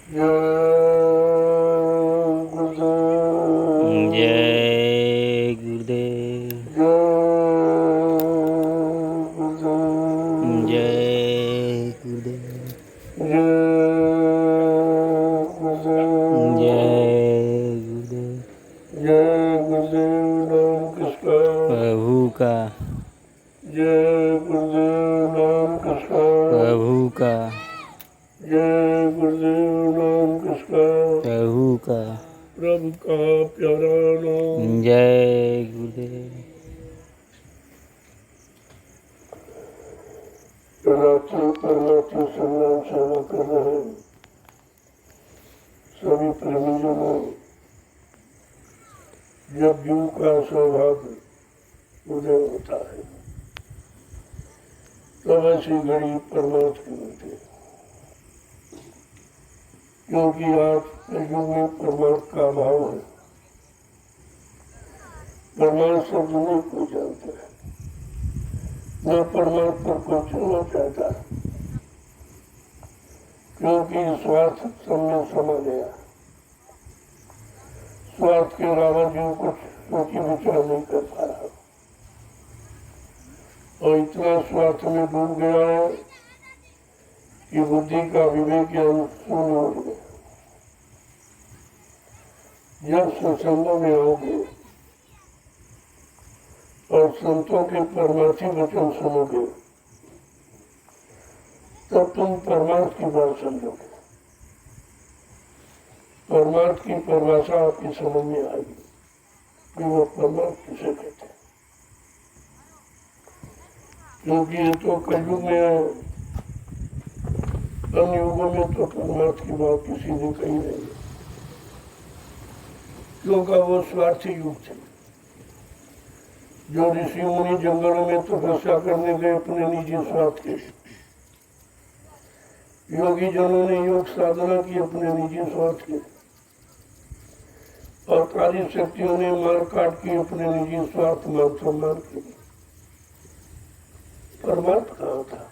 जय गुरुदेव। जय गुरुदेव। जय गुरुदेव। जय गुरुदेव नाम किसका? प्रभु का। जय गुरुदेव नाम किसका? प्रभु का। जय गुरुदेव नाम किसका? प्रभु का। प्रभु का प्यारा नाम। जय गुरुदेव। रात्रि परमात्मा संग्राम सेवा कर रहे सभी प्रेमीजनों, जब योग का सौभाग्य उदय होता है तब ऐसी घड़ी परमात्मा की मिलती है, क्योंकि आज युग में परमात्मा का अभाव है। परमात्मा शब्द नहीं कोई जानता है, न परमात्मा को चुनना चाहता है, क्योंकि स्वार्थ सबने समा गया। स्वार्थ के अलावा जो कुछ सोची विचार नहीं कर पा रहा और इतना स्वार्थ में डूब गया है कि बुद्धि का विवेक ज्ञान शून्य हो गया। जब सत्संगों में आओगे और संतों के परमार्थी वचन सुनोगे तब तुम परमार्थ की बात समझोगे। परमार्थ की परिभाषा आपकी समझ में आएगी कि वो परमार्थ किसे कहते हैं, क्योंकि ये तो कलयुग में है। अन्य युगों में तो परमार्थ की बात किसी ने कही नहीं, क्योंकि वो स्वार्थी युग थे। जो ऋषि मुनि जंगलों में तपस्या करने गए अपने निजी स्वार्थ के, योगी जनों ने योग साधना की अपने निजी स्वार्थ के, और काली शक्तियों ने मार काट की अपने निजी स्वार्थ मान सम्मान के। परमार्थ कहाँ था?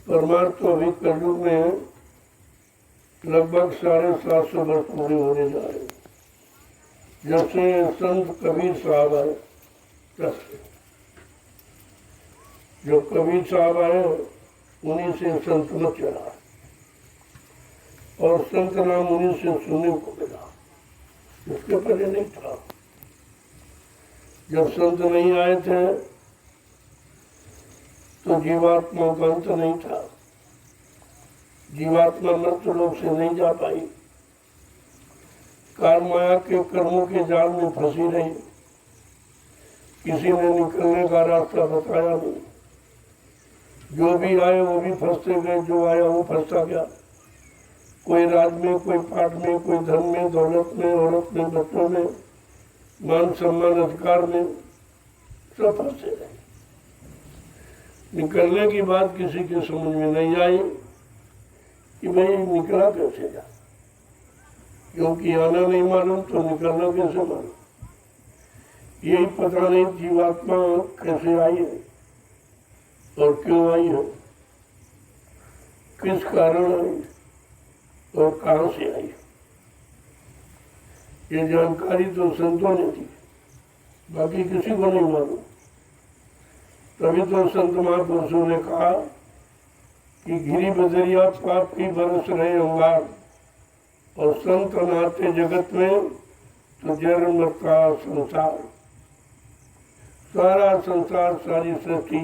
परमार्थ तो अभी कलयुग में लगभग 750 वर्ष पूरे होने जा रहे हैं। जैसे संत कबीर साहब आए, जो कबीर साहब आए उन्हीं से संत मत चला, और संत नाम उन्हीं से सुनने को मिला, उसके पहले नहीं था। जब संत नहीं आए थे तो जीवात्मा का अंत नहीं था। जीवात्मा मृत्यु लोक से नहीं जा पाई, काल माया के कर्मों के जाल में फंसी रही। किसी ने निकलने का रास्ता बताया नहीं। जो भी आए वो भी फंसते गए, जो आया वो फंसता गया। कोई राज में, कोई पाठ में, कोई धन में, दौलत में, औरत में, बच्चों में, मान सम्मान अधिकार में, सब फंसे रहे। निकलने की बात किसी के समझ में नहीं आई कि भाई निकला कैसे जा, क्योंकि आना नहीं मालूम तो निकलना कैसे मालूम। यही पता नहीं जीवात्मा कैसे आई है और क्यों आई है, किस कारण आई और कहां से आई। ये जानकारी तो संतों ने दी, बाकी किसी को नहीं मालूम। तभी तो संत महापुरुषों ने कहा कि गिरी बदरिया पाप की बरस रहे अंगार, और संत नाते जगत में तो जन्म का संसार। सारा संसार, सारी सृष्टि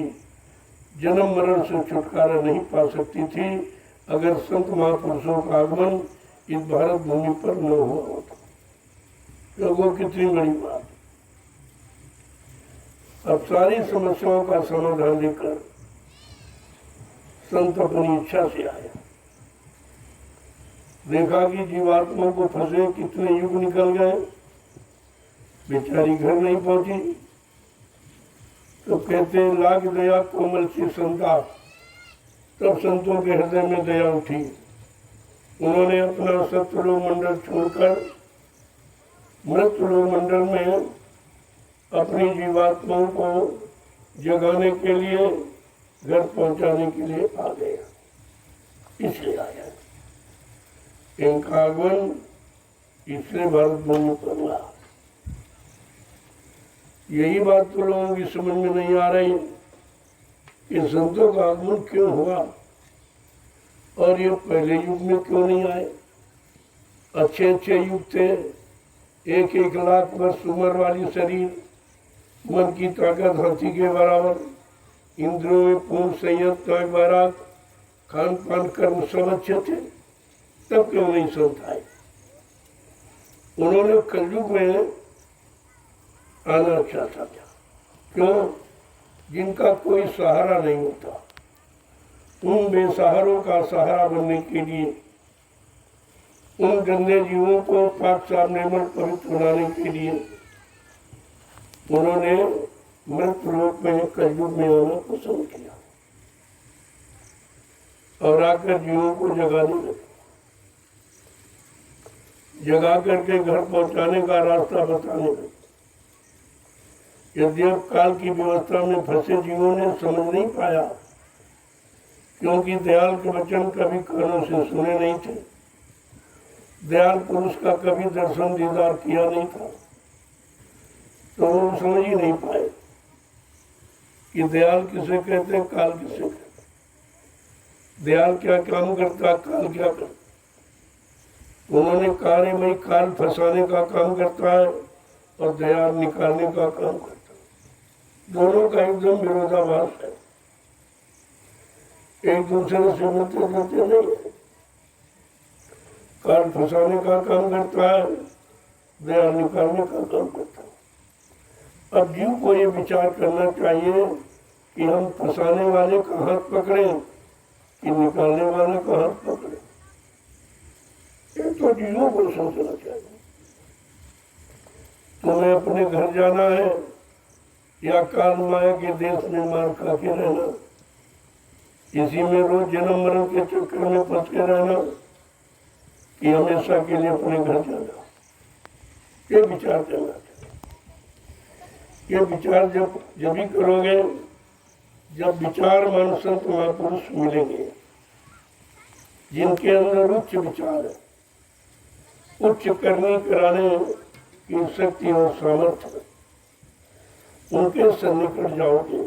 जन्म मरण से छुटकारा नहीं पा सकती थी अगर संत महापुरुषों का आगमन इस भारत भूमि पर न हुआ होता। तो वो कितनी बड़ी बात। अब सारी समस्याओं का समाधान लेकर संत अपनी इच्छा से आया। देखा कि जीवात्मा को फंसे कितने युग निकल गए, बेचारी घर नहीं पहुंची, तो कहते लाग दया कोमल सी संताप। तब संतों के हृदय में दया उठी। उन्होंने अपना सत्यलोक मंडल छोड़कर मृत्युलोक मंडल में अपनी जीवात्माओं को जगाने के लिए, घर पहुंचाने के लिए आ गया। इसलिए आया। इनका आगमन इसलिए भारत भूमि पर हुआ। यही बात तो लोगों की समझ में नहीं आ रही कि संतों का आगमन क्यों हुआ और ये पहले युग में क्यों नहीं आए। अच्छे अच्छे युग थे, 1-1 लाख वर्ष उम्र वाली शरीर, मन की ताकत हाथी के बराबर, इंद्रियों में पूर्ण संयम त्याग वैराग, खान पान कर्म सब अच्छे थे, तब क्यों नहीं संत आए। उन्होंने कलयुग में आना चाहता था। क्यों? जिनका कोई सहारा नहीं होता, उन बेसहारों का सहारा बनने के लिए, उन गंदे जीवों को पाक साफ निर्मल पवित्र बनाने के लिए उन्होंने मृत लोक में कलयुग में आना पसंद किया और आकर जीवों को जगाने लगे, जगा करके घर पहुंचाने का रास्ता बताने लगे। यद्यप काल की व्यवस्था में फंसे जीवों ने समझ नहीं पाया, क्योंकि दयाल के वचन कभी कानों से सुने नहीं थे, दयाल पुरुष का कभी दर्शन दीदार किया नहीं था, तो वो समझ ही नहीं पाए कि दयाल किसे कहते हैं, काल किसे कहते हैं, दयाल क्या काम करता, काल क्या करता। उन्होंने कहा रे भाई, काल फंसाने का काम करता है और दयाल निकालने का काम करता है। दोनों का एकदम विरोधाभास है, एक दूसरे से मिलते जुलते नहीं है। काल फंसाने का काम करता है, दयाल निकालने का काम करता है। अब जीव को ये विचार करना चाहिए कि हम फंसाने वाले का हाथ पकड़े कि निकालने वाले का हाथ पकड़े। ये तो जीवों को सोचना चाहिए। तुम्हें अपने घर जाना है या काल माया के देश में मार खा के रहना, इसी में रोज जन्म मरण के चक्कर में फंस के रहना, कि हमेशा के लिए अपने घर जाना। ये विचार करना चाहिए। ये विचार जब भी करोगे जब विचारमान संत महापुरुष मिलेंगे, जिनके अंदर उच्च विचार है, उच्च करने कराने की शक्ति और सामर्थ्य, उनके सन्निकट जाओगे,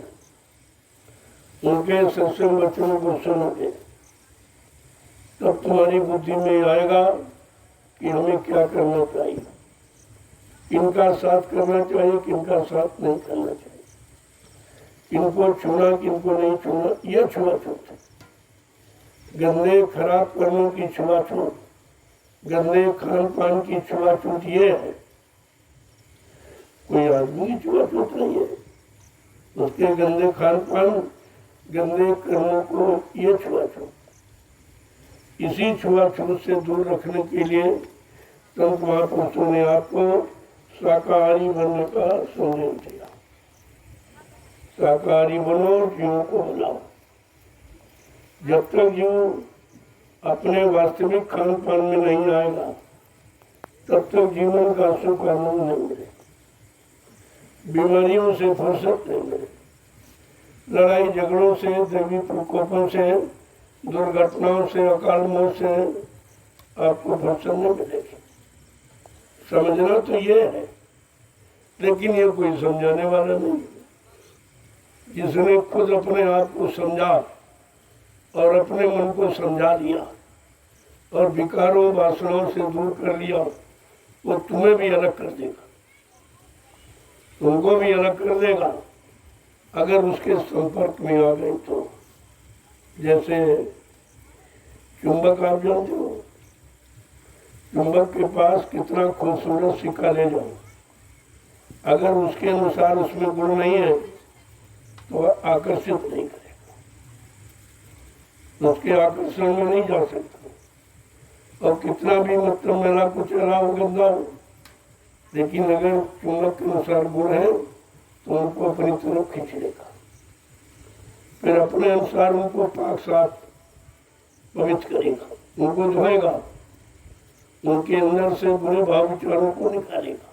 उनके सत्संग वचनों को सुनोगे, तब तुम्हारी बुद्धि में आएगा कि हमें क्या करना चाहिए, किनका साथ करना चाहिए, किनका साथ नहीं करना चाहिए, किनको छूना, किनको नहीं छूना। यह छुआछूत है, गंदे खराब कर्मों की छुआछूत, गंदे खान पान की छुआछूत ये है। कोई आदमी की छुआछूत नहीं है, उसके गंदे खान पान, गंदे कर्मों को ये छुआछूत। इसी छुआछूत से दूर रखने के लिए संत महापुरुषों ने आपको शाकाहारी बनने का संदेश दिया। शाकाहारी बनो, जीवों को बुलाओ। जब तक जीव अपने वास्तविक खान पान में नहीं आएगा, तब तक जीवन का सुख आनंद नहीं मिलेगा, बीमारियों से फुर्सत नहीं मिलेगी, लड़ाई झगड़ों से, दैवी प्रकोपों से, दुर्घटनाओं से, अकाल मौत से आपको फुर्सत नहीं मिलेगी। समझना तो ये है, लेकिन ये कोई समझाने वाला नहीं। जिसने खुद अपने आप को समझा और अपने मन को समझा लिया और विकारों वासनाओं से दूर कर लिया, वो तुम्हें भी अलग कर देगा, तुमको भी अलग कर देगा अगर उसके संपर्क में आ गए तो। जैसे चुंबक, आप जानते हो, चुंबक के पास कितना खूबसूरत सिक्का ले जाओ, अगर उसके अनुसार उसमें गुण नहीं है तो वह आकर्षित नहीं करेगा, उसके आकर्षण में नहीं जा सकता। और कितना भी मतलब मेला कुछ चला हो, गंदा हो, लेकिन अगर चुंबक के अनुसार गुण है तो उनको अपनी तरफ खींच लेगा, फिर अपने अनुसार उनको पाक साफ पवित्र करेगा, उनको धोएगा, उनके अंदर से बुरे भाव विचारों को निकालेगा,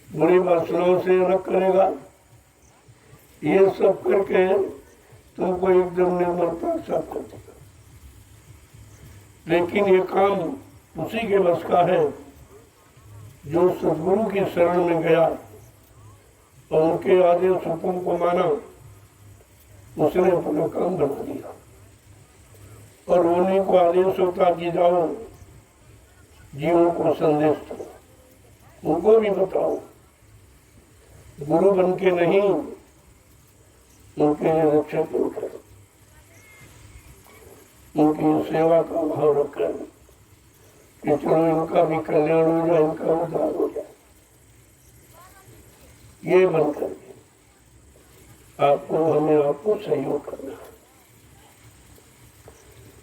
बुरी वासनाओं से अलग करेगा। ये सब करके तुमको एकदम निर्मलता साफ कर देगा। लेकिन ये काम उसी के बस का है जो सदगुरु की शरण में गया और उनके आदेश हुक्म को माना, उसने अपना काम बना दिया। और उन्हीं को आदेश होता कि जाओ जीवों को संदेश दो, उनको भी बताओ, गुरु बन के नहीं, उनके रक्षक बनकर, उनकी सेवा का भाव रखकर कि चलो इनका भी कल्याण हो जाए, इनका उद्धार हो जाए। ये बनकर आपको हमें आपको सहयोग करना है।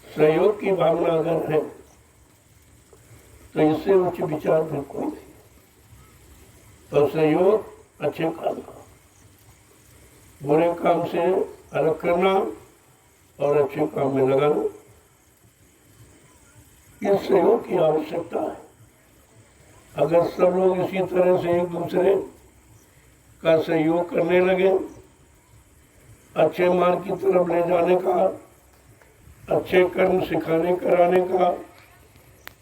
सहयोग की भावना अगर है तो इससे उच्च विचार फिर कोई नहीं। और सहयोग अच्छे काम का, बुरे काम से अलग करना और अच्छे काम में लगाना, इस सहयोग की आवश्यकता है। अगर सब लोग इसी तरह से एक दूसरे का सहयोग करने लगे, अच्छे मार्ग की तरफ ले जाने का, अच्छे कर्म सिखाने कराने का,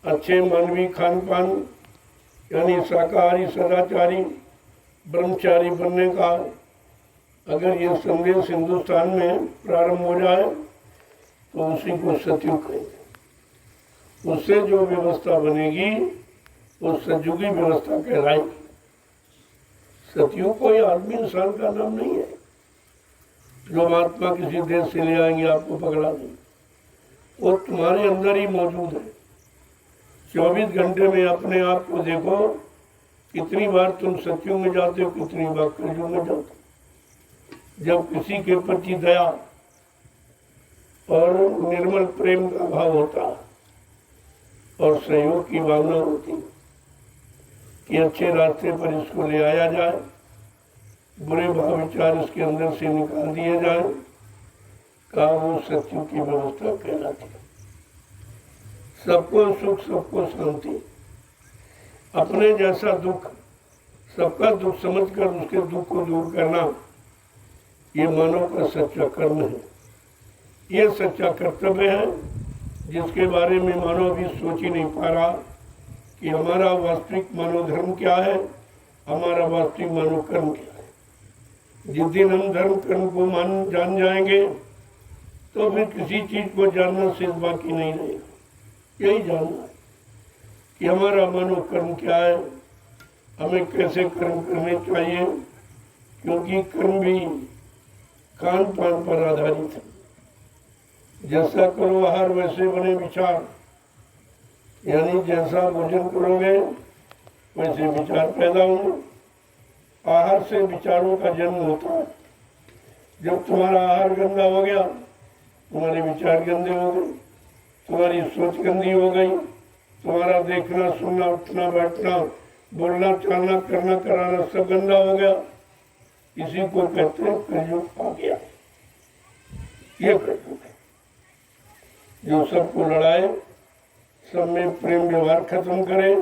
अच्छे मानवीय खान पान यानी शाकाहारी सदाचारी ब्रह्मचारी बनने का अगर ये संदेश हिंदुस्तान में प्रारंभ हो जाए तो उसी को सतयुग कहेंगे। उससे जो व्यवस्था बनेगी वो सतयुगी व्यवस्था कहलाएगी। सतयुग कोई आदमी इंसान का नाम नहीं है जो महात्मा किसी देश से ले आएंगे आपको पकड़ा देंगे। वो तुम्हारे अंदर ही मौजूद है। 24 घंटे में अपने आप को देखो, कितनी बार तुम सतयुग में जाते हो, कितनी बार कलयुग में जाते हो। जब किसी के प्रति दया और निर्मल प्रेम का भाव होता और सहयोग की भावना होती कि अच्छे रास्ते पर इसको ले आया जाए, बुरे भाव विचार इसके अंदर से निकाल दिए जाए, का वो सतयुग की व्यवस्था कहलाती है। सबको सुख, सबको शांति, अपने जैसा दुख, सबका दुख समझकर उसके दुख को दूर करना, ये मानव का सच्चा कर्म है। ये सच्चा कर्तव्य है जिसके बारे में मानव अभी सोच ही नहीं पा रहा कि हमारा वास्तविक मानव धर्म क्या है, हमारा वास्तविक मानव कर्म क्या है। जिस दिन हम धर्म कर्म को जान जाएंगे तो फिर किसी चीज को जानना शेष बाकी नहीं रहेगा। यही जानना है कि हमारा मानव कर्म क्या है, हमें कैसे कर्म करने चाहिए, क्योंकि कर्म भी खान पान पर आधारित है। जैसा करो आहार वैसे बने विचार, यानी जैसा भोजन करोगे वैसे विचार पैदा होंगे। आहार से विचारों का जन्म होता है। जब तुम्हारा आहार गंदा हो गया, तुम्हारे विचार गंदे हो गए, तुम्हारी सोच गंदी हो गई, तुम्हारा देखना सुनना उठना बैठना बोलना चालना करना कराना सब गंदा हो गया। इसी को कहते हैं कलयुग आ गया। ये कलयुग है जो सबको लड़ाए, सब में प्रेम व्यवहार खत्म करे,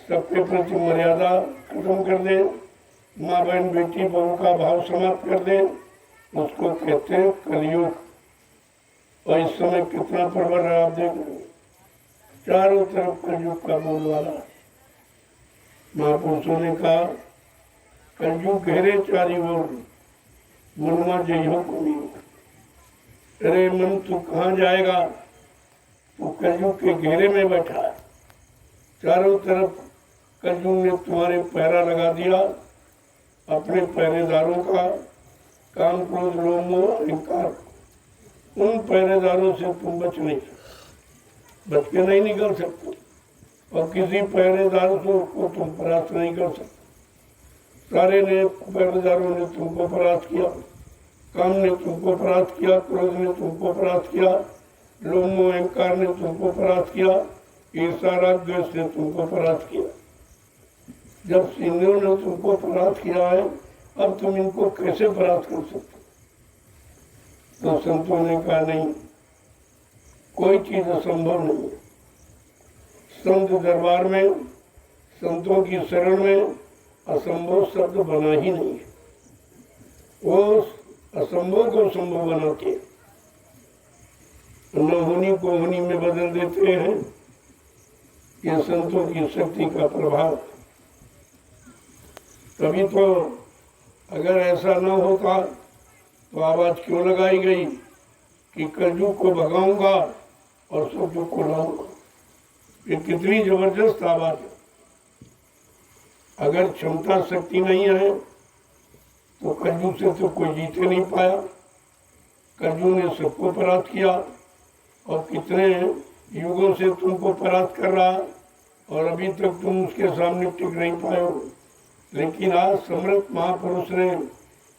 सबके प्रति मर्यादा खत्म कर दे, माँ बहन बेटी बहू का भाव समाप्त कर दे, उसको कहते हैं कलयुग। और इस समय कितना प्रबल है आप देख रहे, चारों तरफ कलयुग का बोलबाला। महापुरुषों ने कहा कलयुग घेरे चारी ओर, मनुआ जइहो को नहीं। अरे मन तू कहाँ जाएगा, तू कलयुग के घेरे में बैठा है। चारों तरफ कलयुग ने तुम्हारे पहरा लगा दिया। अपने पहरेदारों का काम क्रोध लोभ मोह अहंकार, उन पहरेदारों से तुम बच नहीं सकते, बच के नहीं निकल सकते। और किसी पहरेदार को तुम परास्त नहीं कर सकते। सारे ने पहरेदारों ने तुमको परास्त किया, काम ने तुमको परास्त किया, क्रोध ने तुमको परास्त किया, लोभ मोह अहंकार ने तुमको परास्त किया, ईर्ष्या राग द्वेष ने तुमको परास्त किया। जब सिंधुओं ने तुमको परास्त किया है, अब तुम इनको कैसे परास्त कर सकते? तो संतों ने कहा नहीं, कोई चीज असंभव नहीं है। संत दरबार में, संतों की शरण में असंभव शब्द बना ही नहीं है। वो असंभव को संभव बनाते। न होनी को होनी में बदल देते हैं। ये संतों की शक्ति का प्रभाव। तभी तो अगर ऐसा न होता तो आवाज क्यों लगाई गई कि कलयुग को भगाऊंगा और सतयुग को लाऊंगा। ये कितनी जबरदस्त आवाज है। अगर क्षमता शक्ति नहीं है तो कलयुग से तो कोई जीते नहीं पाया। कलयुग ने सबको परास्त किया और कितने युगों से तुमको परास्त कर रहा और अभी तक तुम उसके सामने टिक नहीं पाए हो। लेकिन आज समर्थ महापुरुष ने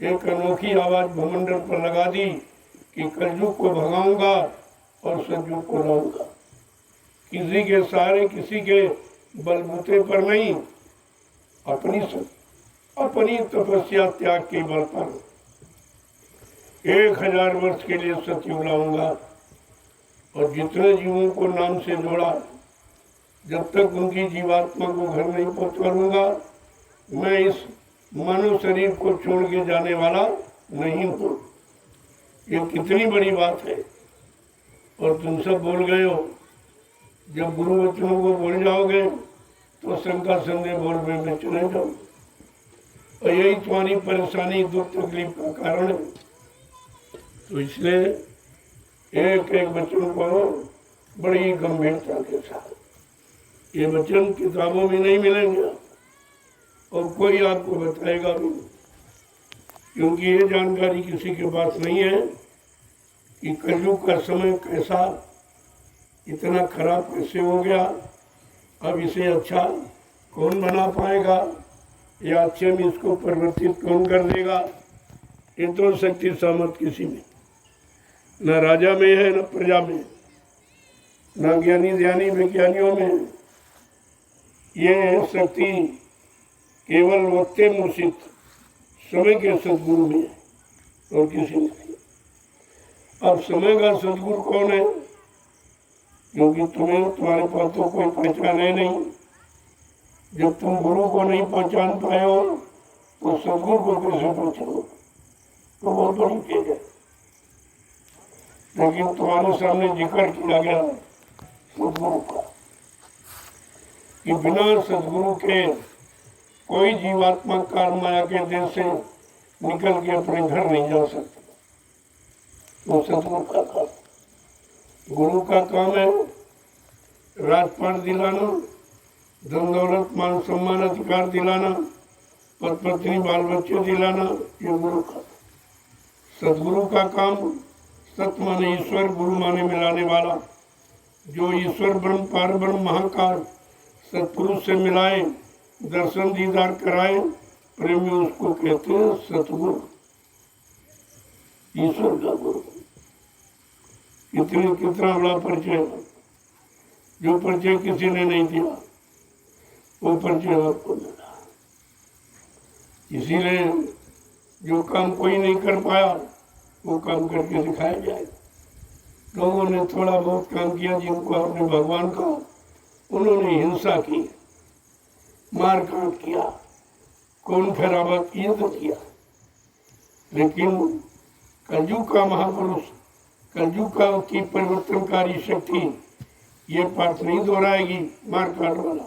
एक अनोखी आवाज भूमंडल पर लगा दी कि कलयुग को भगाऊंगा और सतयुग को लाऊंगा। किसी के सहारे, किसी के बलबूते पर नहीं, अपनी तपस्या त्याग के बल पर 1000 वर्ष के लिए सतयुग लाऊंगा। और जितने जीवों को नाम से जोड़ा, जब तक उनकी जीवात्मा को घर नहीं पहुंचा दूंगा, मैं इस मानव शरीर को छोड़ के जाने वाला नहीं हूँ। ये कितनी बड़ी बात है। और तुम सब बोल गए हो, जब गुरु वचनों को बोल जाओगे तो शंका संदेह बोल में चले जाओ। और यही तुम्हारी परेशानी, दुख, तकलीफ का कारण है। तो इसलिए एक एक वचन को बड़ी गंभीरता के साथ, ये वचन किताबों में नहीं मिलेंगे और कोई आपको बताएगा भी नहीं, क्योंकि ये जानकारी किसी के पास नहीं है कि कलयुग का समय कैसा, इतना खराब कैसे हो गया। अब इसे अच्छा कौन बना पाएगा या अच्छे में इसको परिवर्तित कौन कर देगा। ये तो शक्ति सामर्थ किसी में, न राजा में है, न प्रजा में, न ज्ञानी ध्यानी विज्ञानियों में। ये शक्ति केवल वक्ते मूर्छित समय के सदगुरु में है और किसी में नहीं। अब समय का सदगुरु कौन है? क्योंकि तुम्हारे पास तो कोई पहचान है नहीं। जब तुम गुरु को नहीं पहचान पाए हो तो सदगुरु को कैसे पहचानो? तो बहुत बड़ी चीज है। लेकिन तुम्हारे सामने जिक्र किया गया सदगुरु का कि बिना सदगुरु के कोई जीवात्मा काल माया के देश से निकल के अपने घर नहीं जा सकता। वो सदगुरु का काम, गुरु का काम है राजपाट दिलाना, धन दौलत मान सम्मान अधिकार दिलाना, पद पत्नी बाल बच्चे दिलाना। ये गुरु का। सदगुरु का काम सत माने ईश्वर, गुरु माने मिलाने वाला। जो ईश्वर ब्रह्म पार ब्रह्म महाकाल सतपुरुष से मिलाए, दर्शन दीदार कराए, प्रेमी उसको कहते हैं सतगुरु, ईश्वर का गुरु। कितना बड़ा परिचय, जो परिचय किसी ने नहीं दिया वो परिचय आपको मिला। इसीलिए जो काम कोई नहीं कर पाया वो काम करके दिखाया जाएगा। लोगों ने थोड़ा बहुत काम किया, जिनको आपने भगवान कहा, उन्होंने हिंसा की, मारकाट किया, कौन खराबा किया तो किया। लेकिन कलयुग का महापुरुष, कलयुग का की परिवर्तनकारी शक्ति ये पाठ नहीं दोहराएगी मारकाट वाला।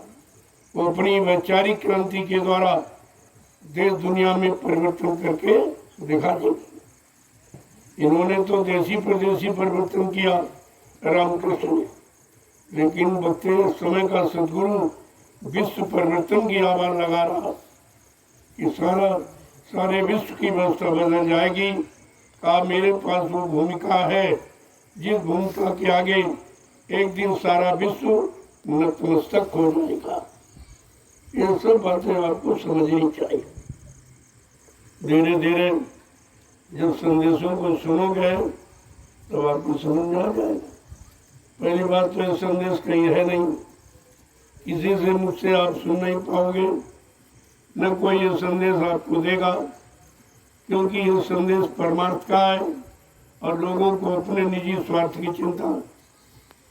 वो अपनी वैचारिक क्रांति के द्वारा देश दुनिया में परिवर्तन करके दिखा देगी। इन्होंने तो देशी प्रदेशी परिवर्तन किया रामकृष्ण ने, लेकिन बच्चे समय का सदगुरु विश्व परिवर्तन की आवाज लगा रहा कि सारे विश्व की व्यवस्था बदल जाएगी। कहा मेरे पास वो भूमिका है जिस भूमिका के आगे एक दिन सारा विश्व नतमस्तक हो जाएगा। ये सब बातें आपको समझनी चाहिए। धीरे धीरे जब संदेशों को सुनोगे तो आपको समझ में आ जाएगा। पहली बात तो ये संदेश कहीं है नहीं, किसी से मुझसे आप सुन नहीं पाओगे, न कोई ये संदेश आपको देगा, क्योंकि ये संदेश परमार्थ का है और लोगों को अपने निजी स्वार्थ की चिंता है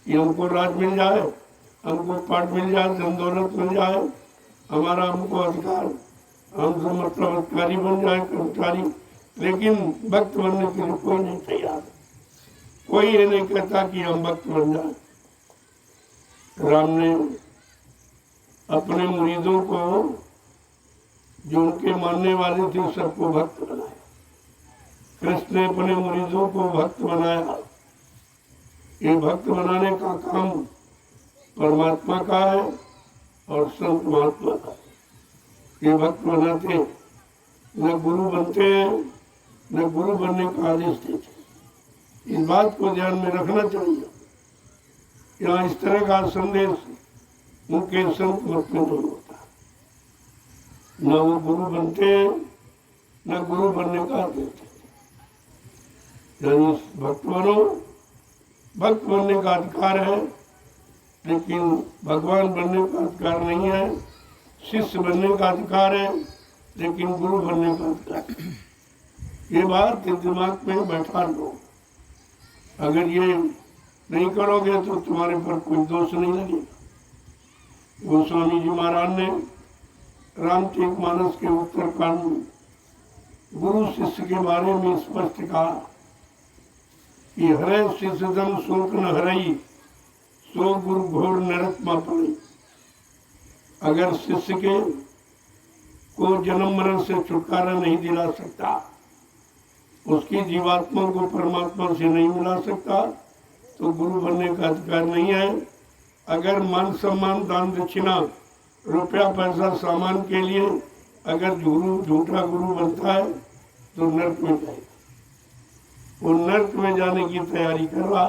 कि हमको राज मिल जाए, हमको पाठ मिल जाए, धन दौलत मिल जाए, हमारा हमको अधिकार, हम तो मतलब अधिकारी बन जाए, कर्मचारी। लेकिन भक्त बनने के लिए कोई नहीं तैयार। कोई ये नहीं कहता कि हम भक्त बन जाए। राम ने अपने मुरीदों को, जो उनके मानने वाले थे, सबको भक्त बनाया। कृष्ण ने अपने मुरीदों को भक्त बनाया। ये भक्त बनाने का काम परमात्मा का है और संत महात्मा का। ये भक्त बनाते, न गुरु बनते हैं, न गुरु बनने का आदेश देते। इस बात को ध्यान में रखना चाहिए। यहाँ इस तरह का संदेश उनके संत मत में नहीं होता। न वो गुरु बनते हैं, न गुरु बनने का आदेश देते। यानी भक्त बनो, भक्त बनने का अधिकार है, लेकिन भगवान बनने का अधिकार नहीं है। शिष्य बनने का अधिकार है, लेकिन गुरु बनने का अधिकार है। ये बात दिमाग में बैठा लो। अगर ये नहीं करोगे तो तुम्हारे पर कोई दोष नहीं लगेगा। गोस्वामी जी महाराज ने रामचरितमानस के उत्तरकांड में गुरु शिष्य के बारे में स्पष्ट कहा कि हरे शिष्यदम शोक न हरई, सो गुरु घोर नरक में पड़ी। अगर शिष्य के को जन्म मरण से छुटकारा नहीं दिला सकता, उसकी जीवात्मा को परमात्मा से नहीं मिला सकता, तो गुरु बनने का अधिकार नहीं है। अगर मान सम्मान दान दक्षिणा रुपया पैसा सामान के लिए अगर झूठा गुरु बनता है तो नरक में जाएगा। वो नरक में जाने की तैयारी कर रहा।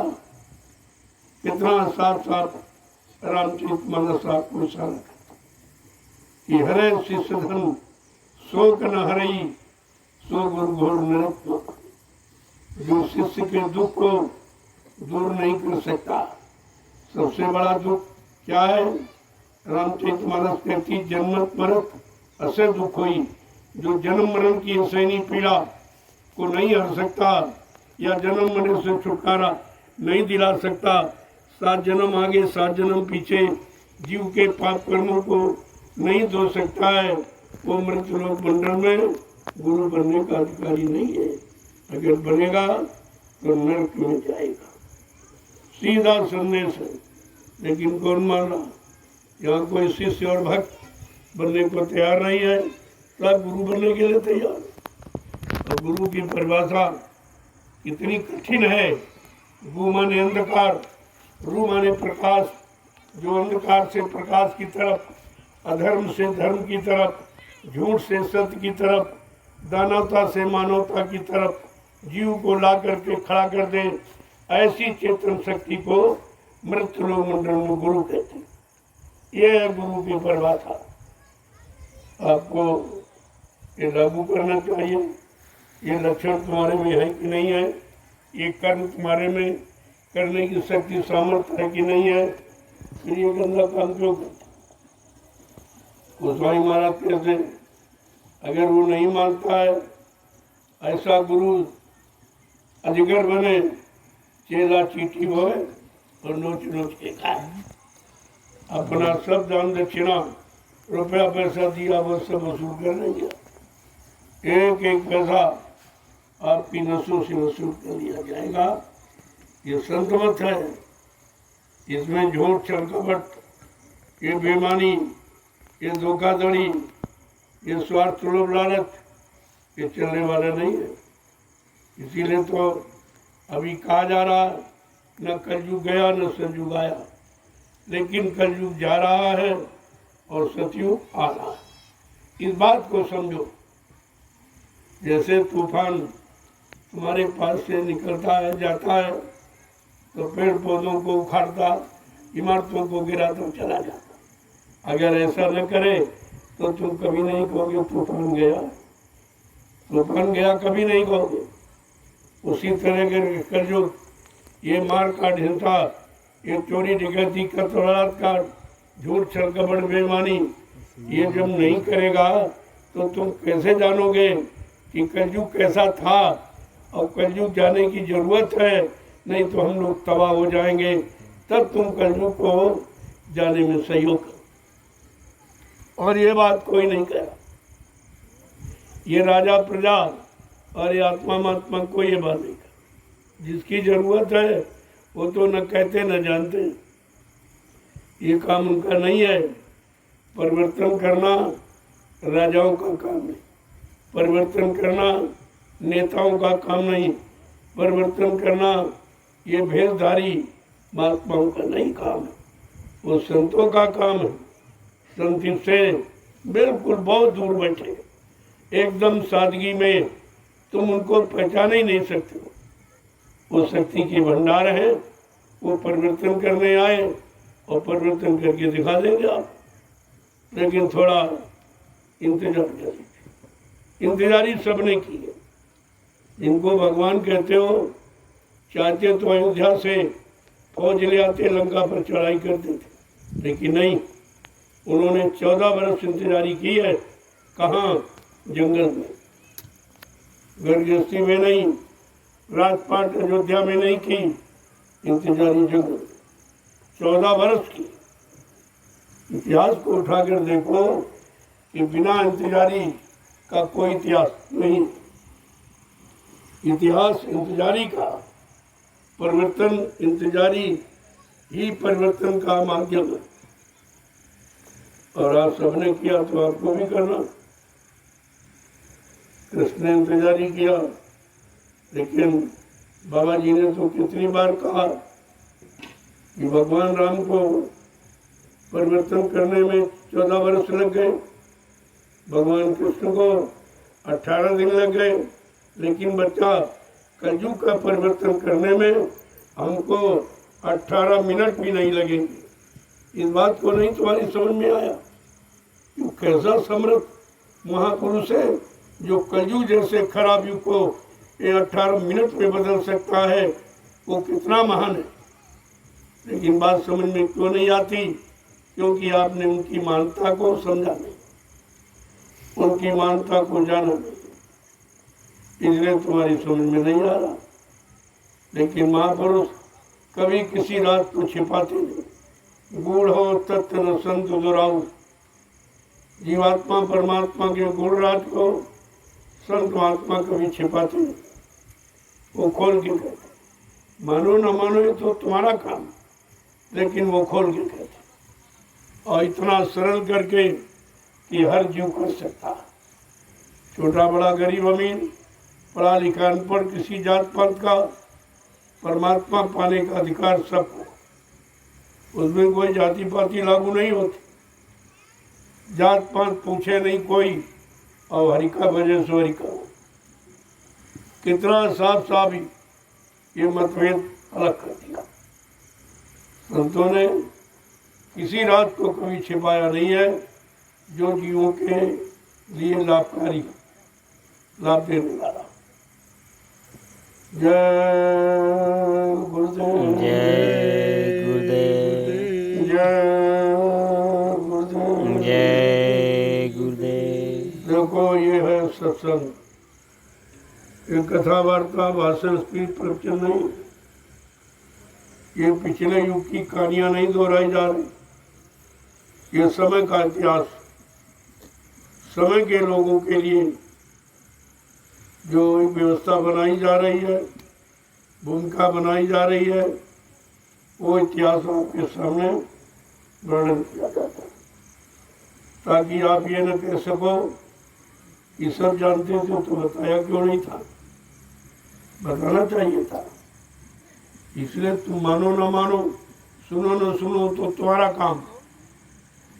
कितना साफ साफ रामचरितमानस आपको इशारा करता कि हरे शिष्य धन शोक न हरई, सो गुरु घोर नरक में। जो शिष्य के दुख को दूर नहीं कर सकता, सबसे बड़ा दुख क्या है? रामचरितमानस कहती जन्मत मरत असे दुख हुई। जो जन्म मरण की असहनीय पीड़ा को नहीं हर सकता या जन्म मरण से छुटकारा नहीं दिला सकता, 7 जन्म आगे 7 जन्म पीछे जीव के पाप कर्मों को नहीं धो सकता है, वो मृत्युलोक मंडल में गुरु बनने का अधिकारी नहीं है। अगर बनेगा तो नरक में जाएगा। सीधा संदेश है। लेकिन कौन मान रहा? यहाँ कोई शिष्य और भक्त बनने को तैयार नहीं है, सब गुरु बनने के लिए तैयार है। और गुरु की परिभाषा इतनी कठिन है। गु माने अंधकार, रू माने प्रकाश। जो अंधकार से प्रकाश की तरफ, अधर्म से धर्म की तरफ, झूठ से सत्य की तरफ, दानवता से मानवता की तरफ जीव को ला करके खड़ा कर दे, ऐसी चेतन शक्ति को मृत्युलोक मंडल में गुरु कहते हैं। ये है गुरु की परिभाषा। आपको ये लागू करना चाहिए। ये लक्षण तुम्हारे में है कि नहीं है? ये कर्म तुम्हारे में करने की शक्ति सामर्थ्य है कि नहीं है? फिर ये गंदा काम क्यों करते? गोस्वामी महाराज कहते अगर वो नहीं मानता है, ऐसा गुरु अजगर बने, चेला चीटी होए और नोच नोच के खाए। अपना सब दान दक्षिणा रुपया पैसा दिया वो सब वसूल कर लेंगे। एक एक पैसा आपकी नसों से वसूल कर लिया जाएगा। ये संत मत है। इसमें झूठ छल कपट, ये बेईमानी, ये धोखाधड़ी, ये स्वार्थ लोभ लालच, ये चलने वाला नहीं है। इसीलिए तो अभी कहा जा रहा है न कलयुग गया न सतयुग आया, लेकिन कलयुग जा रहा है और सतयुग आ रहा है। इस बात को समझो। जैसे तूफान तुम्हारे पास से निकलता है जाता है तो पेड़ पौधों को उखाड़ता, इमारतों को गिराता चला जाता। अगर ऐसा न करे तो तुम कभी नहीं कहोगे तूफान गया। तूफान गया कभी नहीं कहोगे। उसी तरह कर जो ये मार काट हिंसा, ये चोरी डकैती कत्ल बलात्कार, झूठ छल कपट बेईमानी, ये जब नहीं करेगा तो तुम कैसे जानोगे कि कलयुग कैसा था और कलयुग जाने की जरूरत है? नहीं तो हम लोग तबाह हो जाएंगे। तब तुम कलयुग को जाने में सहयोग करो। और ये बात कोई नहीं कह रहा। ये राजा प्रजा और ये आत्मा महात्मा कोई ये बात नहीं कर। जिसकी जरूरत है वो तो न कहते न जानते। ये काम उनका नहीं है। परिवर्तन करना राजाओं का काम है, परिवर्तन करना नेताओं का काम नहीं, परिवर्तन करना ये भेषधारी महात्माओं का नहीं काम है, वो संतों का काम है। संत इससे बिल्कुल बहुत दूर बैठे, एकदम सादगी में, तुम उनको पहचान ही नहीं सकते हो। वो शक्ति के भंडार है, वो परिवर्तन करने आए और परिवर्तन करके दिखा देंगे आप। लेकिन थोड़ा इंतजार करिए। इंतजारी सबने की है। जिनको भगवान कहते हो, चाहते तो अयोध्या से फौज ले आते, लंका पर चढ़ाई करते थे, लेकिन नहीं, उन्होंने 14 वर्ष इंतजारी की है। कहाँ? जंगल में, गर्गस्ती में नहीं, राजपाट अयोध्या में नहीं की, इंतजारी जंगल 14 वर्ष की। इतिहास को उठाकर देखो कि बिना इंतजारी का कोई इतिहास नहीं। इतिहास इंतजारी का, परिवर्तन इंतजारी ही परिवर्तन का माध्यम है। और आप सबने किया तो आपको भी करना। कृष्ण ने इंतजारी किया, लेकिन बाबा जी ने तो कितनी बार कहा कि भगवान राम को परिवर्तन करने में 14 वर्ष लग गए, भगवान कृष्ण को 18 दिन लग गए, लेकिन बच्चा कलयुग का परिवर्तन करने में हमको 18 मिनट भी नहीं लगेंगे। इस बात को नहीं तुम्हारी समझ में आया? क्यों कैसा समर्थ महापुरुष है जो कलयुग जैसे खराब युग को ये 18 मिनट में बदल सकता है, वो कितना महान है। लेकिन बात समझ में क्यों नहीं आती? क्योंकि आपने उनकी मानता को समझा नहीं, उनकी मानता को जाना नहीं, इसलिए तुम्हारी समझ में नहीं आ रहा। लेकिन महापुरुष कभी किसी रात को छिपाते नहीं। गूढ़ हो तत्व न संत दुराऊ। जीवात्मा परमात्मा के गूढ़ राज को संत महात्मा कभी छिपाते नहीं, वो खोल के कहते। मानो न मानो ये तो तुम्हारा काम, लेकिन वो खोल के कहते, और इतना सरल करके कि हर जीव कर सकता है। छोटा बड़ा गरीब अमीर, पढ़ा लिखा अनपढ़, किसी जात पात का, परमात्मा पाने का अधिकार सबको। उसमें कोई जाति पाति लागू नहीं होती, जात पात पूछे नहीं कोई, और हरि का भजन सो हरि का। कितना साफ साफ ये मतभेद अलग कर दिया। संतों ने किसी रात को कभी छिपाया नहीं है, जो जीवों के लिए लाभकारी, लाभ देने वाला। जय गुरुदेव, जय गुरुदेव, जय गुरुदेव, जय गुरुदेव। देखो ये है सत्संग, ये कथा वार्ता भाषण स्पीच प्रवचन नहीं, ये पिछले युग की कहानियां नहीं दोहराई जा रही, ये समय का इतिहास, समय के लोगों के लिए जो एक व्यवस्था बनाई जा रही है, भूमिका बनाई जा रही है, वो इतिहास आपके सामने वर्णन किया जाता है, ताकि आप ये न कह सको कि सब जानते थे तो बताया क्यों नहीं था। बताना चाहिए था। इसलिए तुम मानो न मानो, सुनो न सुनो, तो तुम्हारा काम,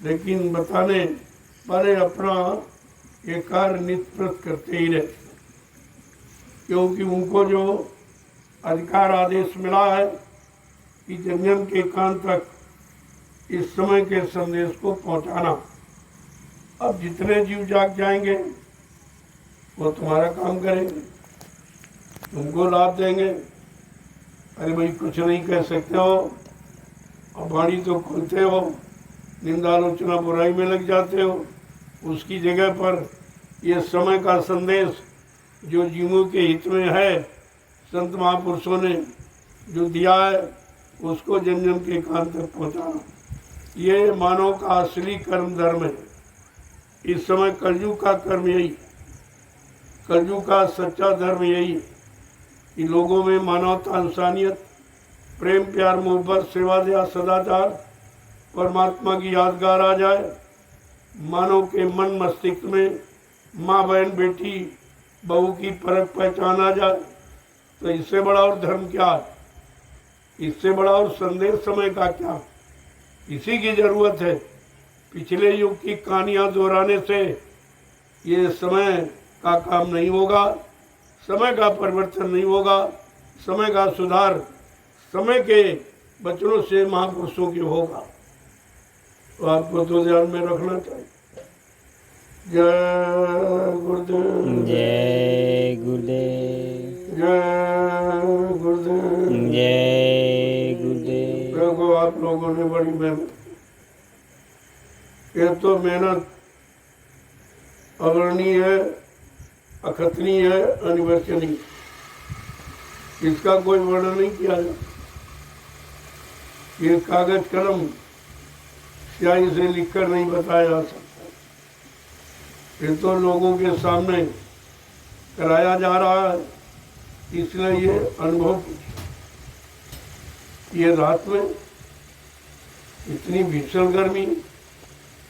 लेकिन बताने वाले अपना ये कार्य निष्प्रत करते ही रहते, क्योंकि उनको जो अधिकार आदेश मिला है कि जन जन के कान तक इस समय के संदेश को पहुंचाना। अब जितने जीव जाग जाएंगे वो तुम्हारा काम करेंगे, तुमको लाभ देंगे। अरे भाई कुछ नहीं कह सकते हो, और वाणी तो खुलते हो, निंदा आलोचना बुराई में लग जाते हो। उसकी जगह पर ये समय का संदेश जो जीवों के हित में है, संत महापुरुषों ने जो दिया है, उसको जन जन के कान तक पहुँचाना, ये मानव का असली कर्म धर्म है। इस समय कलयुग का कर्म यही, कलयुग का सच्चा धर्म यही, कि लोगों में मानवता, इंसानियत, प्रेम, प्यार, मोहब्बत, सेवा, दया, सदाचार, परमात्मा की यादगार आ जाए। मानव के मन मस्तिष्क में माँ, बहन, बेटी, बहू की परख पहचान आ जाए। तो इससे बड़ा और धर्म क्या है? इससे बड़ा और संदेश समय का क्या? इसी की जरूरत है। पिछले युग की कहानियां दोहराने से ये समय का काम नहीं होगा, समय का परिवर्तन नहीं होगा, समय का सुधार समय के वचनों से महापुरुषों की होगा। तो आपको तो ध्यान में रखना चाहिए। जय गुरुदेव, जय गुरुदेव, जय गुरुदेव। जय गुरुदेव। देखो आप लोगों ने बड़ी मेहनत, ये तो मेहनत अवर्णीय है, अखतनीय है, अनिवर्चनीय। इसका कोई वर्णन नहीं किया जाता। ये कागज कलम स्याही से लिखकर नहीं बताया जा सकता। ये तो लोगों के सामने कराया जा रहा है, इसलिए ये अनुभव। ये रात में इतनी भीषण गर्मी,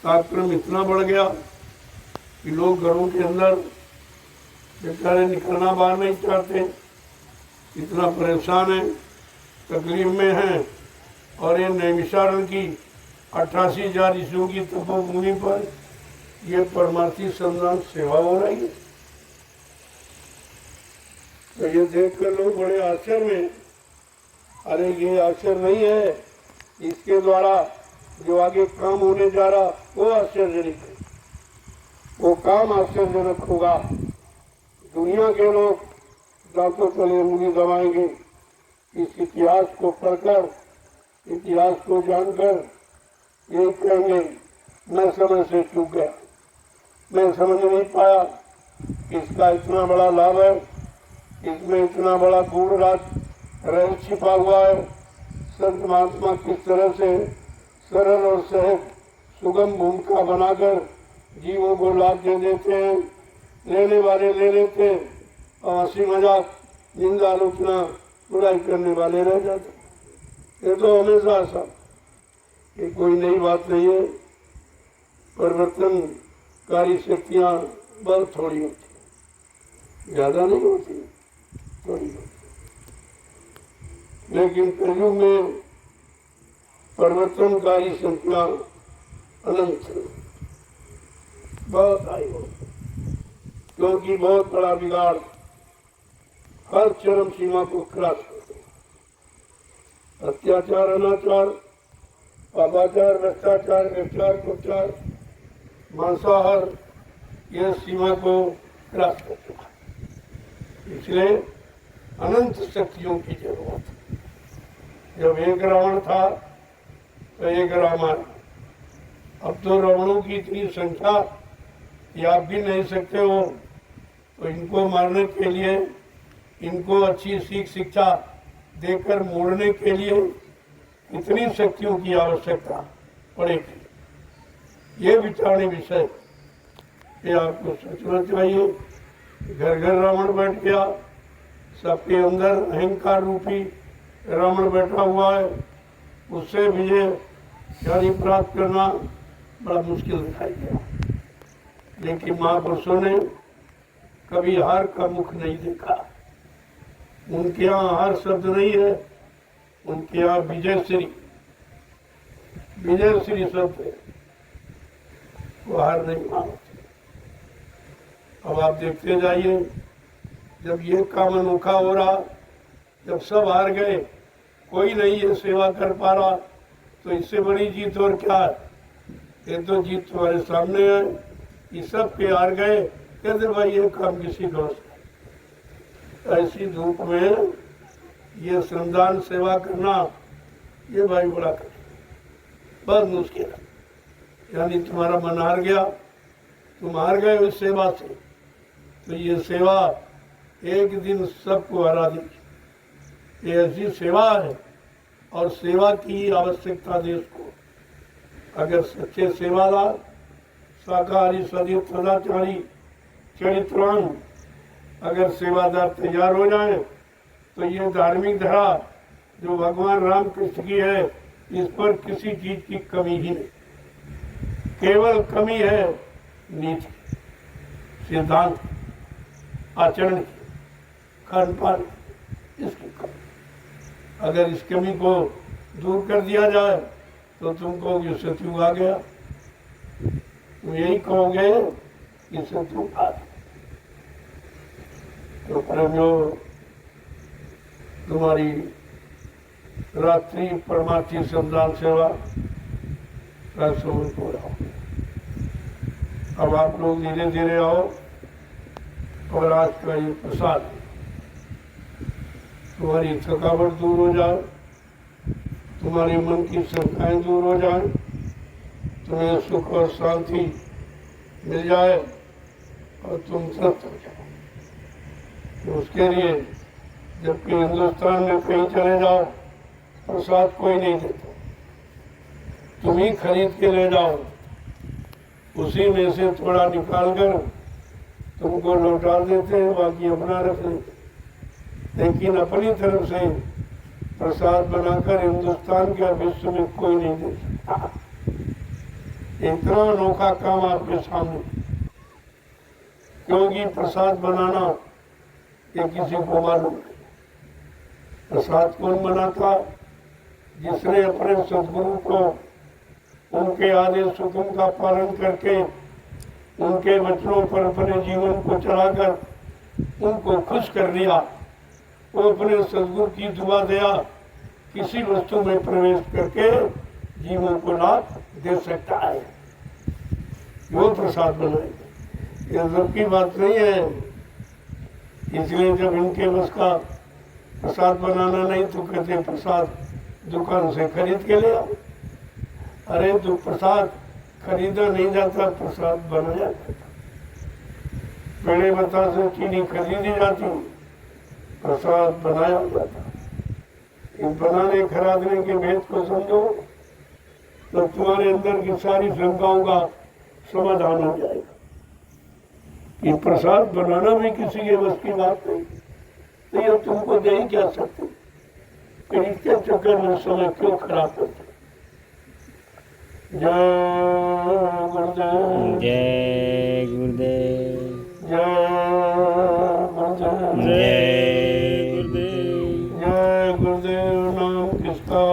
तापक्रम इतना बढ़ गया कि लोग घरों के अंदर बेचारे निकलना बाहर नहीं चाहते, इतना परेशान है, तकलीफ में हैं। और ये नैमिषारण्य की 88,000 ईस्वियों की तपोभूमि पर ये परमार्थी संदान सेवा हो रही है। तो ये देखकर लोग बड़े आश्चर्य में, अरे ये आश्चर्य नहीं है, इसके द्वारा जो आगे काम होने जा रहा वो आश्चर्यजनक है। वो काम आश्चर्यजनक होगा। दुनिया के लोग दांतों तले उंगली दबाएंगे। इस इतिहास को पढ़कर, इतिहास को जानकर यही कहेंगे, मैं समय से चूक गया, मैं समझ नहीं पाया इसका इतना बड़ा लाभ है, इसमें इतना बड़ा गूढ़ रहस्य छिपा हुआ है। संत महात्मा किस तरह से सरल और सहज सुगम भूमिका बनाकर जीवों को लाभ दे देते हैं। लेने वाले ले लेते और हंसी मजाक, निंदा, आलोचना, बुराई करने वाले रह जाते। ये तो हमेशा ऐसा, ये कोई नई बात नहीं है। परिवर्तनकारी शक्तियाँ बहुत थोड़ी होती, ज़्यादा नहीं होती, थोड़ी होती। लेकिन कलयुग में परिवर्तनकारी शक्तियाँ अनंत बहुत आई हो, क्योंकि बहुत बड़ा बिगाड़ हर चरम सीमा को क्रॉस करते। अत्याचार, अनाचार, पापाचार, भ्रष्टाचार, व्यभिचार, कुचार, मांसाहार, यह सीमा को क्रॉस करते। इसलिए अनंत शक्तियों की जरूरत है। जब एक रावण था तो एक राम आया। अब तो रावणों की इतनी संख्या कि आप भी नहीं सकते हो। तो इनको मारने के लिए, इनको अच्छी शिक्षा देकर मोड़ने के लिए कितनी शक्तियों की आवश्यकता पड़ेगी, ये विचारणी विषय ये आपको सोचना चाहिए। घर घर रावण बैठ गया, सबके अंदर अहंकार रूपी रावण बैठा हुआ है। उससे विजय यानी प्राप्त करना बड़ा मुश्किल दिखाई दिया। लेकिन महापुरुषों ने कभी हार का मुख नहीं देखा। उनके यहाँ हार शब्द नहीं है, उनके यहाँ विजय श्री शब्द है। वो हार नहीं मानते। अब आप देखते जाइए, जब ये काम अनोखा हो रहा, जब सब हार गए, कोई नहीं ये सेवा कर पा रहा, तो इससे बड़ी जीत और क्या है? ये तो जीत तुम्हारे सामने है। ये सब के हार गए, कहते भाई ये काम किसी का हो सकता। ऐसी धूप में ये श्रमदान सेवा करना, ये भाई बड़ा कर बहुत मुश्किल है। यानी तुम्हारा मन हार गया, तुम हार गए उस सेवा से, तो ये सेवा एक दिन सबको हरा देगी। ये ऐसी सेवा है और सेवा की आवश्यकता देश को। अगर सच्चे सेवादार, शाकाहारी, सदाचारी, चरित्रवान अगर सेवादार तैयार हो जाए तो ये धार्मिक धरा जो भगवान राम कृष्ण की है, इस पर किसी चीज की कमी ही नहीं, केवल कमी है नीति, सिद्धांत, आचरण की, खान पान, इसकी कमी। अगर इस कमी को दूर कर दिया जाए तो तुम कहोगे सतयुग आ गया, तुम यही कहोगे कि सतयुग आ गया। तो प्रेमियों, तुम्हारी रात्रि परमार्थी संतान सेवा का समय हो रहा हो। अब आप लोग धीरे धीरे आओ और आज का ये प्रसाद तुम्हारी थकावट दूर हो जाए, तुम्हारे मन की शंकाएं दूर हो जाए, तुम्हें सुख और शांति मिल जाए और तुम तृप्त हो जाओ। तो उसके लिए जबकि हिंदुस्तान में कहीं चले जाओ प्रसाद कोई नहीं देता, तुम ही खरीद के ले जाओ, उसी में से थोड़ा निकाल कर तुमको लौटा देते हैं, बाकी अपना रख लेते। लेकिन अपनी तरफ से प्रसाद बनाकर हिंदुस्तान के विश्व में कोई नहीं दे सकता। इतना अनोखा काम आपके सामने, क्योंकि प्रसाद बनाना ये किसी को मालूम नहीं। प्रसाद कौन बनाता? जिसने अपने सद्गुरु को उनके आदेश हुक्म का पालन करके उनके वचनों पर अपने जीवन को चलाकर उनको खुश कर दिया, वो अपने सद्गुरु की दुआ दया किसी वस्तु में प्रवेश करके जीवन को लाभ दे सकता है, वो प्रसाद बनाएगा। ये सबकी बात नहीं है। इसलिए जब इनके बस का प्रसाद बनाना नहीं तो कहते प्रसाद दुकान से खरीद के ले आओ। अरे तो प्रसाद खरीदा नहीं जाता, प्रसाद बनाया जाता। पेड़े बता से चीनी खरीदी जाती, प्रसाद बनाया जाता। इन बनाने खरीदने के भेद को समझो तो तुम्हारे अंदर की सारी शंकाओं का समाधान हो जाएगा। ये प्रसाद बनाना भी किसी के बस की बात नहीं, तो ये तुमको दे ही क्या सकते, फिर इसके चक्कर में समय क्यों खराब करते। जय गुरुदेव, जय गुरुदेव, जय गुरुदेव, जय गुरुदेव, जय गुरुदेव। नाम किसका?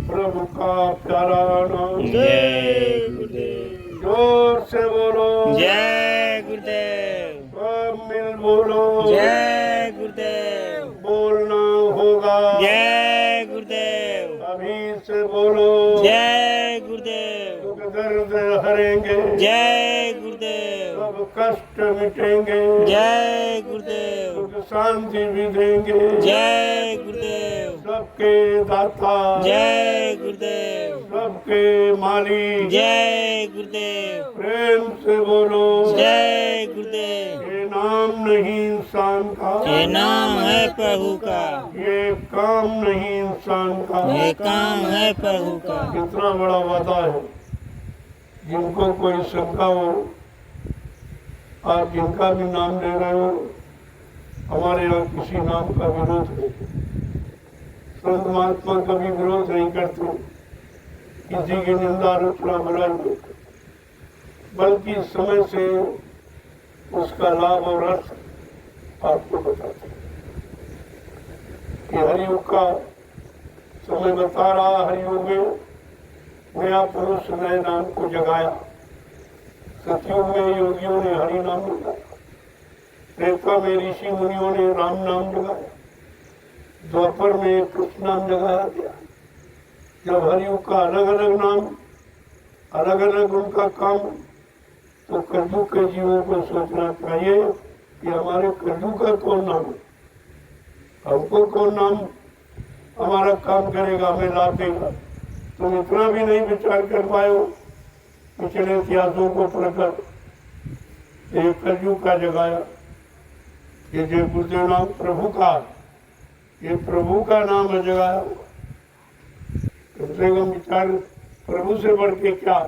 प्रभु का प्यारा नाम। जय गुरुदेव, जोर से बोलो जय गुरुदेव, सब मिल बोलो जय गुरुदेव, बोलना होगा जय गुरुदेव, अभी से बोलो जय गुरुदेव, दुख दर्द हरेंगे, जय गुरुदेव, सब कष्ट मिटेंगे, जय गुरुदेव, सुख शांति भी देंगे, जय गुरुदेव, सबके दाता, जय गुरुदेव, सबके मालिक, जय गुरुदेव, प्रेम से बोलो जय गुरुदेव। ये नाम नहीं इंसान का, ये नाम है प्रभु का, ये काम नहीं इंसान का, ये काम है प्रभु का। कितना बड़ा वादा है। जिनको कोई शंका हो, आप जिनका भी नाम ले रहे हो, हमारे यहाँ किसी नाम का विरोध नहीं। संत महात्मा कभी विरोध नहीं करते, किसी की निंदा रचना बुराई नहीं करते, बल्कि समय से उसका लाभ और अर्थ आपको बताते हैं। हरियुग का समय बता रहा, हरियुग में नया पुरुष नए नाम को जगाया। सतयुग में योगियों ने हरि नाम लगाया, त्रेता में ऋषि मुनियों ने राम नाम लगाया, द्वापर में कृष्ण नाम लगाया गया। जब हरियुग का अलग अलग नाम, अलग अलग उनका काम, तो कलयुग के जीवों को सोचना चाहिए कि हमारे कलयुग का कौन नाम है, हमको कौन नाम हमारा काम करेगा, हमें लाभ देगा। तुम इतना भी नहीं विचार कर पाए हो पिछले इतिहासों को पढ़कर। एक कलयुग का जगाया, ये जय गुरुदेव नाम प्रभु का, ये प्रभु का नाम है जगाया। कम से कम विचार, प्रभु से बढ़ के क्या,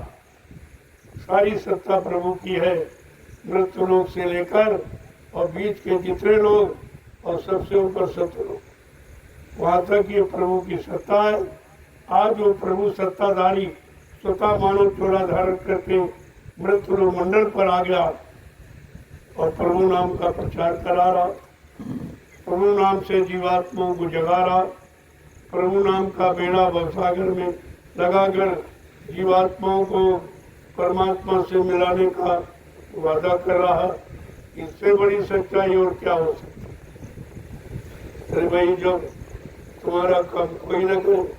सारी सत्ता प्रभु की है। मृत्यु लोक से लेकर और बीच के जितने लोग और सबसे ऊपर सतलोक, वहां तक ये प्रभु की सत्ता है। आज वो प्रभु सत्ताधारी स्वतः मानव चोला धारण करके मृत्यु मंडल पर आ गया और प्रभु नाम का प्रचार करा रहा, प्रभु नाम से जीवात्माओं को जगा रहा, प्रभु नाम का बेड़ा भवसागर में लगाकर जीवात्माओं को परमात्मा से मिलाने का वादा कर रहा है। इससे बड़ी सच्चाई और क्या हो सकती है। अरे भाई, जब तुम्हारा काम कोई न करे,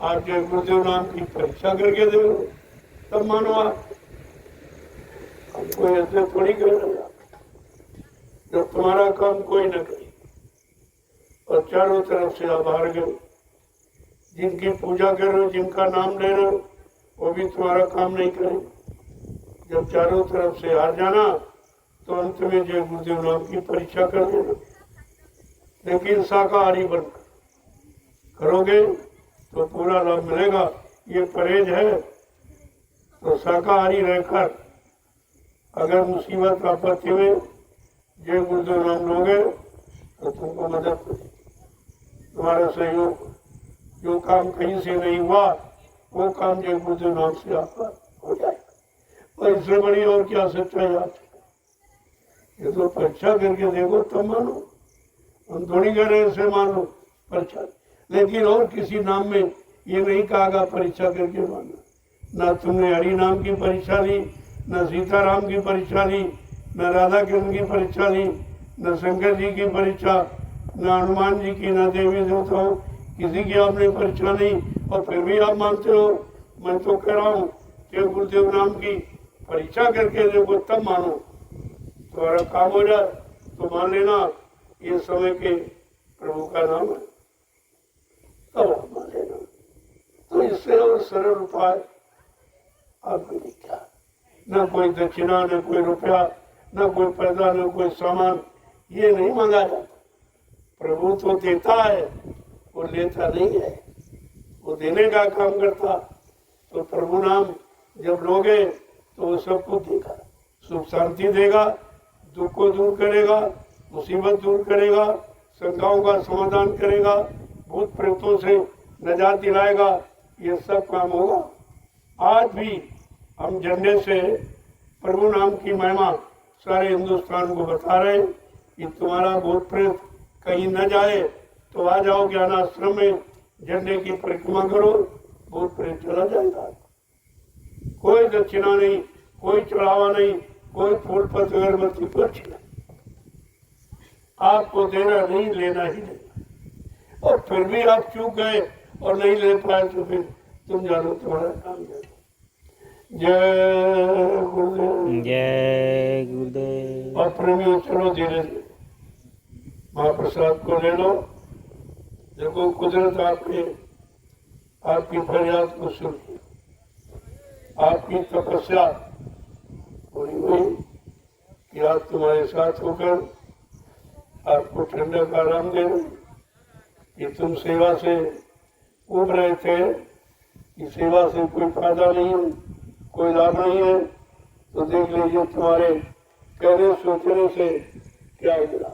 आप जब गुरुदेव नाम की परीक्षा करके दो तब मानो। आप हमको ऐसे थोड़ी कर रहा, जब तुम्हारा काम कोई न करे और चारों तरफ से आप हार गए, जिनकी पूजा कर रहे हो, जिनका नाम ले रहे हो, वो भी तुम्हारा काम नहीं करें। जब चारों तरफ से हार जाना तो अंत में जय गुरुदेव नाम की परीक्षा कर देना। लेकिन शाकाहारी बनकर करोगे तो पूरा लाभ मिलेगा। ये परहेज है। तो शाकाहारी रहकर अगर मुसीबत आपत्ति में जय गुरुदेव नाम लोगे तो तुमको मदद करें, तुम्हारा सहयोग। जो काम कहीं से नहीं हुआ वो काम जय गुरुदेव नाम से आपका हो जाएगा। और इससे बड़ी और क्या सच्चाई आप ये तो परीक्षा करके देखो तब मानो। हम थोड़ी कह रहे ऐसे मानो परीक्षा, लेकिन और किसी नाम में ये नहीं कहा परीक्षा करके मानो। ना तुमने हरि नाम की परीक्षा ली, न सीताराम की परीक्षा ली, न राधा कृष्ण की परीक्षा ली, न शंकर जी की परीक्षा, न हनुमान जी की, न देवी देवताओं किसी की आपने परीक्षा नहीं। और फिर भी आप मानते हो। मैं तो कह रहा हूँ कि गुरुदेव नाम की परीक्षा करके देखो तब मानो, तुम्हारा काम हो जाए तो मान लेना ये समय के प्रभु का नाम है, तब आप मान लेना। तो इससे और सरल उपाय आपके लिए क्या, न कोई दक्षिणा, न कोई रुपया, न कोई पैसा, न कोई सामान, ये नहीं मांगा जाता। प्रभु तो देता है, वो लेता नहीं है, वो देने का काम करता। तो प्रभु नाम जब लोगे तो वो सबको देगा, सुख शांति देगा, दुख को दूर करेगा, मुसीबत दूर करेगा, शंकाओं का समाधान करेगा, भूत प्रेतों से निजात दिलाएगा। ये सब काम होगा। आज भी हम झंडे से प्रभु नाम की महिमा सारे हिंदुस्तान को बता रहे हैं कि तुम्हारा भूत प्रेत कहीं न जाए तो आ जाओ ज्ञान आश्रम में, झंडे की परिक्रमा करो, भूत प्रेत चला जाएगा। कोई दक्षिणा नहीं, कोई चढ़ावा नहीं, कोई फूल पत्र अगरबत्ती कुछ नहीं, आपको देना नहीं, लेना ही नहीं। और फिर भी आप चूक गए और नहीं ले पाए तो फिर तुम जानो तुम्हारा काम जानो। जय गुरुदेव, जय गुरुदेव। और प्रेमियों चलो धीरे धीरे महाप्रसाद को ले लो। देखो कुदरत आपकी फरियाद को सुनी, आपकी तपस्या पूरी हुई कि आज तुम्हारे साथ होकर आपको ठंडा का आराम दे रहे कि तुम सेवा से उब रहे थे कि सेवा से कोई फायदा नहीं है, कोई लाभ नहीं है। तो देख लीजिए तुम्हारे कहने सोचने से क्या मिला,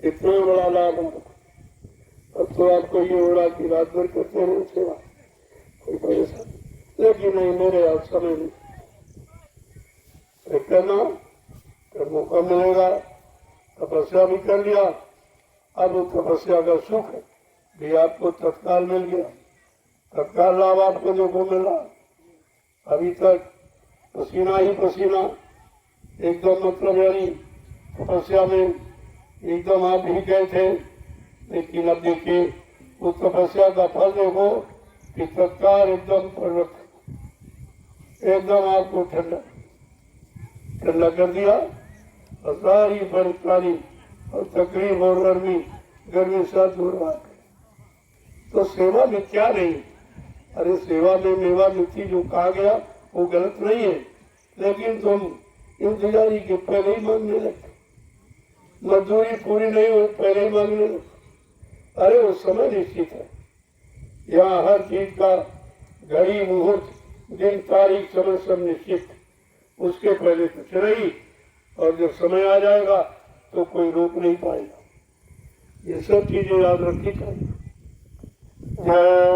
इतना बड़ा लाभ है। अब तो आपको ये हो रहा कि रात भर करते रहे सेवा, कोई परेशानी, लेकिन नहीं, मेरे आप समय नहीं करना, कर मौका मिलेगा। तपस्या भी कर लिया, अब तपस्या का सुख भी आपको तत्काल मिल गया, तत्काल लाभ आपको देखो मिला। अभी तक पसीना ही पसीना, एकदम मतलब यानी तपस्या में एकदम आप ही गए थे, लेकिन अब देखिए उस तपस्या का फल देखो कि तत्काल एकदम परिवर्तन, एकदम आपको ठंडा ठंडा कर दिया। और सारी परेशानी और तकलीफ और गर्मी सब दूर रहा। तो सेवा मिथ्या नहीं, अरे सेवा में मेवा मिथ्या जो कहा गया वो गलत नहीं है, लेकिन तुम इंतजारी के पहले ही मांगने लगते, मजदूरी पूरी नहीं हो पहले ही मांगने लगते। अरे वो समय निश्चित है, यहाँ हर चीज का घड़ी मुहूर्त दिन तारीख समय सब निश्चित, उसके पहले कुछ नहीं। और जब समय आ जाएगा तो कोई रोक नहीं पाएगा। ये सब चीजें याद रखी चाहिए। जय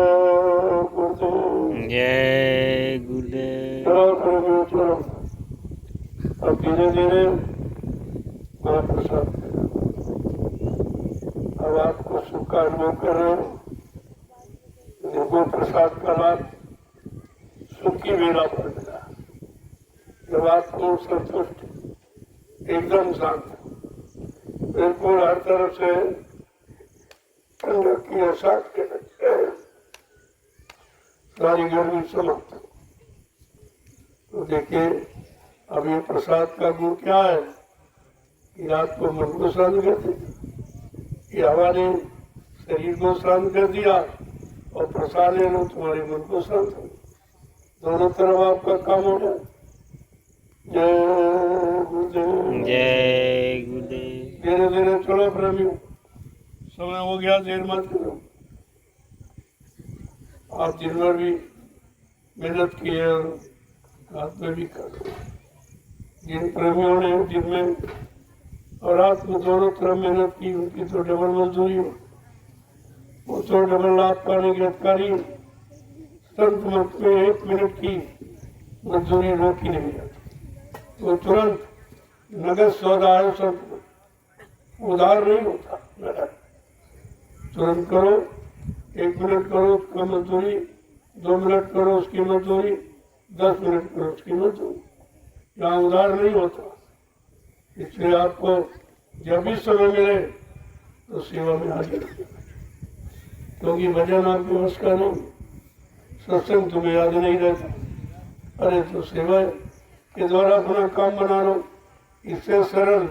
गुरुदेव। जय गुरुदेव। चलो प्रेमियों चलो, अब धीरे धीरे महाप्रसाद करें। अब आपको सुख का अनुभव कर रहे हो। देखो प्रसाद का लाभ सुख की वेला पर मिला। जब आपको संतुष्ट एकदम शांत बिल्कुल हर तरफ से ठंडक की एहसास के लगते हैं, सारी गर्मी समाप्त हो। तो देखिए अब ये प्रसाद का गुण क्या है कि रात को मन को शांत कर दिया, ये हवा ने शरीर को शांत कर दिया और प्रसाद ले लो तुम्हारे मन को शांत हो, दोनों तरफ आपका काम हो जाए। जय गुरुदेव। जय गुरुदेव। धीरे धीरे चलो प्रेमियों, समय हो गया, देर मत करो। आप दिन भर भी मेहनत की है और रात में भी करो। जिन प्रेमियों ने दिन में और रात में दोनों तरफ मेहनत की उनकी तो डबल मजदूरी हो, वो तो डबल लाभ पाने के अधिकारी। संत मत में 1 मिनट की मजदूरी रोकी नहीं जाती, तो तुरंत नगद सौदा है, संत उधार नहीं होता, नगद तुरंत करो। 1 मिनट करो उसका मजदूरी, 2 मिनट करो उसकी मजदूरी, 10 मिनट करो उसकी मजदूरी, यहाँ उधार नहीं होता। इसलिए आपको जब भी समय मिले तो सेवा में हाजिर रखिए, क्योंकि भजन आपके बस का नहीं, सत्संग तुम्हें याद नहीं रहता। अरे तो सेवा के द्वारा अपना काम बना लो, इससे सरल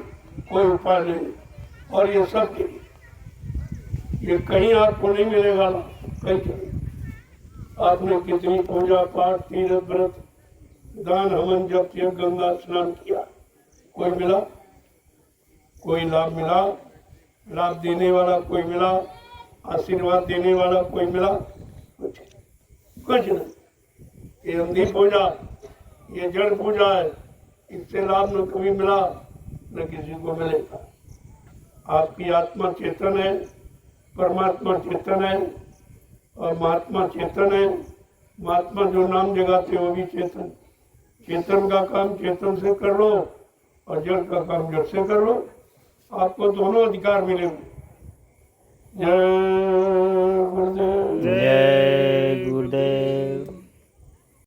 कोई उपाय नहीं। और ये सब ये कहीं आपको नहीं मिलेगा, कहीं आपने कितनी पूजा पाठ तीर्थ व्रत दान हवन जप किया, गंगा स्नान किया, कोई मिला? कोई लाभ मिला? लाभ देने वाला कोई मिला? आशीर्वाद देने वाला कोई मिला? कुछ नहीं। ये अंधी पूजा, ये जड़ पूजा है, इससे लाभ न कभी मिला न किसी को मिलेगा। आपकी आत्मा चेतन है, परमात्मा चेतन है और महात्मा चेतन है। महात्मा जो नाम जगाते वो भी चेतन। चेतन का काम चेतन से कर लो और जड़ का काम जड़ से कर लो, आपको दोनों अधिकार मिलेंगे। जय गुरुदेव। जय गुरुदेव।